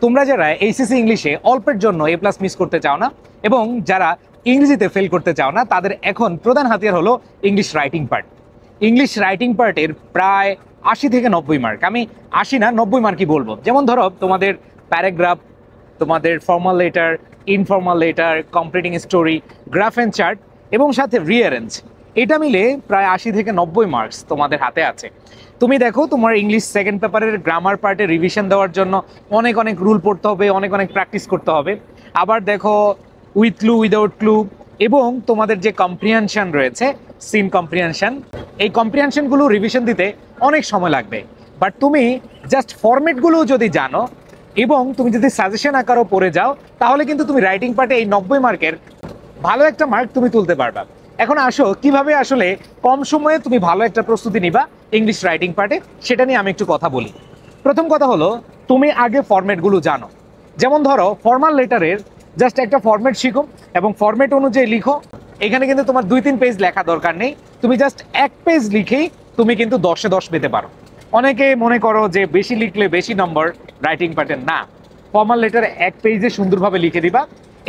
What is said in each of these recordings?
তোমরা যারা এইচএসসি ইংলিশে অল্পের জন্য এ প্লাস মিস করতে চাও না এবং যারা ইংরেজিতে ফেল করতে চাও না, তাদের এখন প্রধান হাতিয়ার হলো English writing part. English writing পার্টের প্রায় 80 থেকে 90 মার্ক, আমি 80 না 90 মার্কই বলবো। যেমন ধরো তোমাদের প্যারাগ্রাফ, তোমাদের formal letter, informal letter, completing story, graph and chart এবং সাথে রিঅ্যারেঞ্জ, এটা মিলে প্রায় 80 থেকে 90 মার্কস তোমাদের হাতে আছে। তুমি দেখো তোমার ইংলিশ সেকেন্ড পেপারের গ্রামার পার্টে রিভিশন দেওয়ার জন্য অনেক অনেক রুল পড়তে হবে, অনেক অনেক প্র্যাকটিস করতে হবে। আবার দেখো উইথ ক্লু, উইদাউট ক্লু, এবং তোমাদের যে কম্প্রিহেনশন রয়েছে, সিন কম্প্রিহেনশন, এই কম্প্রিহেনশনগুলো রিভিশন দিতে অনেক সময় লাগবে। বাট তুমি জাস্ট ফরম্যাটগুলো যদি জানো এবং তুমি যদি সাজেশন আকারও পড়ে যাও, তাহলে কিন্তু তুমি রাইটিং পার্টে এই 90 মার্কের ভালো একটা মার্ক তুমি তুলতে পারবা। এখন আসো কিভাবে আসলে কম সময়ে তুমি ভালো একটা প্রস্তুতি নিবা ইংলিশ রাইটিং পার্টে, সেটা নিয়ে আমি একটু কথা বলি। প্রথম কথা হলো, তুমি আগে ফরম্যাটগুলো জানো। যেমন ধরো ফর্মাল লেটারের জাস্ট একটা ফরম্যাট শিখো এবং ফরম্যাট অনুযায়ী লিখো। এখানে কিন্তু তোমার 2-3 পেজ লেখা দরকার নেই, তুমি জাস্ট 1 পেজ লিখেই তুমি কিন্তু 10-এ 10 পেতে পারো। অনেকে মনে করো যে বেশি লিখলে বেশি নম্বর রাইটিং পার্টে, না। ফর্মাল লেটারে 1 পেজে সুন্দরভাবে লিখে দিবা।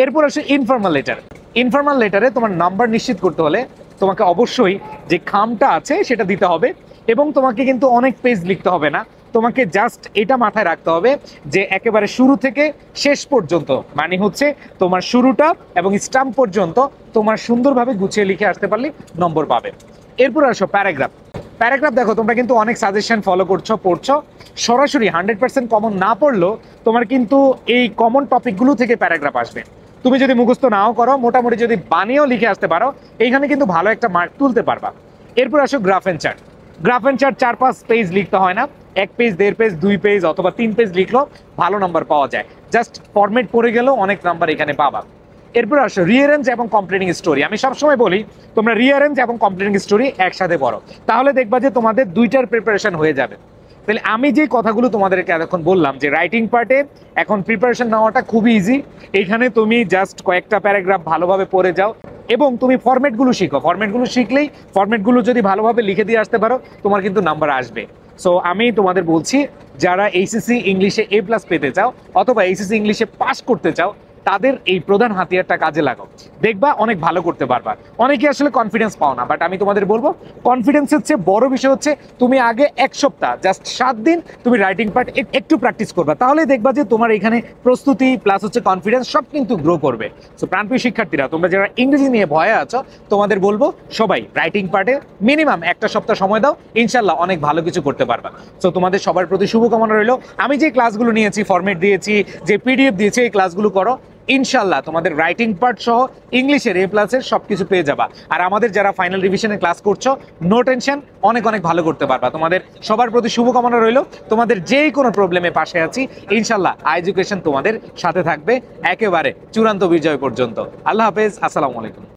এরপর আসে ইনফর্মাল লেটার। ইনফর্মাল লেটারে তোমার নাম্বার নিশ্চিত করতে হলে তোমাকে অবশ্যই যে খামটা আছে সেটা দিতে হবে এবং তোমাকে কিন্তু অনেক পেজ লিখতে হবে না। তোমাকে জাস্ট এটা মাথায় রাখতে হবে যে একেবারে শুরু থেকে শেষ পর্যন্ত, মানে হচ্ছে তোমার শুরুটা এবং স্টাম্প পর্যন্ত তোমার সুন্দরভাবে গুছিয়ে লিখে আসতে পারলে নম্বর পাবে। এরপর আসো প্যারাগ্রাফ। প্যারাগ্রাফ দেখো তোমরা কিন্তু অনেক সাজেশন ফলো করছো, পড়ছো। সরাসরি 100% কমন না পড়লেও তোমার কিন্তু এই কমন টপিকগুলো থেকে প্যারাগ্রাফ আসবে। তুমি যদি মুখস্থ নাও করো, মোটামুটি যদি বানিয়েও লিখে আসতে পারো, এইখানে কিন্তু ভালো একটা মার্ক তুলতে পারবা। এরপর আসো graph and chart. Graph and chart 4-5 page লিখতে হয় না, 1 পেজ, 1.5 পেজ, 2 পেজ অথবা 3 পেজ লিখলেও ভালো নাম্বার পাওয়া যায়। জাস্ট ফরম্যাট পড়ে গেলেও অনেক নাম্বার এখানে পাবা। এরপর আসো রিঅ্যারেঞ্জ এবং কমপ্লিটিং স্টোরি। আমি সবসময় বলি তোমরা রিঅ্যারেঞ্জ এবং কমপ্লিটিং স্টোরি একসাথে পড়ো, তাহলে দেখবা যে তোমাদের দুইটার প্রিপারেশন হয়ে যাবে। তাহলে আমি যে কথাগুলো তোমাদেরকে এতক্ষণ বললাম যে রাইটিং পার্টে এখন প্রিপারেশন নেওয়াটা খুবই ইজি। এইখানে তুমি জাস্ট কয়েকটা প্যারাগ্রাফ ভালোভাবে পড়ে যাও এবং তুমি ফরম্যাটগুলো শিখো। ফরম্যাটগুলো শিখলেই, ফরম্যাটগুলো যদি ভালোভাবে লিখে দিয়ে আসতে পারো, তোমার কিন্তু নাম্বার আসবে। সো আমি তোমাদের বলছি, যারা এইচএসসি ইংলিশে এ প্লাস পেতে চাও অথবা এইচএসসি ইংলিশে পাস করতে চাও, তাদের এই প্রধান হাতিয়ারটা কাজে লাগাও, দেখবা অনেক ভালো করতে পারবা। অনেকে আসলে কনফিডেন্স পাও না, বাট আমি তোমাদের বলবো কনফিডেন্সের চেয়ে বড় বিষয় হচ্ছে তুমি আগে 1 সপ্তাহ, জাস্ট 7 দিন তুমি রাইটিং পার্ট একটু প্র্যাকটিস করবা, তাহলে দেখবা যে তোমার এখানে প্রস্তুতি প্লাস হচ্ছে কনফিডেন্স সব কিন্তু গ্রো করবে। সো প্রাণপ্রিয় শিক্ষার্থীরা, তোমরা যারা ইংরেজি নিয়ে ভয়ে আছো, তোমাদের বলবো সবাই রাইটিং পার্টে মিনিমাম 1 সপ্তাহ সময় দাও, ইনশাল্লাহ অনেক ভালো কিছু করতে পারবা। সো তোমাদের সবার প্রতি শুভকামনা রইল। আমি যে ক্লাসগুলো নিয়েছি, ফরম্যাট দিয়েছি, যে পিডিএফ দিয়েছি, এই ক্লাসগুলো করো, ইনশাল্লাহ তোমাদের রাইটিং পার্ট সহ ইংলিশের এ প্লাসের সবকিছু পেয়ে যাবা। আর আমাদের যারা ফাইনাল রিভিশনে ক্লাস করছো, নো টেনশন, অনেক অনেক ভালো করতে পারবা। তোমাদের সবার প্রতি শুভকামনা রইল। তোমাদের যেই কোনো প্রবলেমে পাশে আছি, ইনশাল্লাহ এডুকেশন তোমাদের সাথে থাকবে একেবারে চূড়ান্ত বিজয় পর্যন্ত। আল্লাহ হাফেজ, আসসালামু আলাইকুম।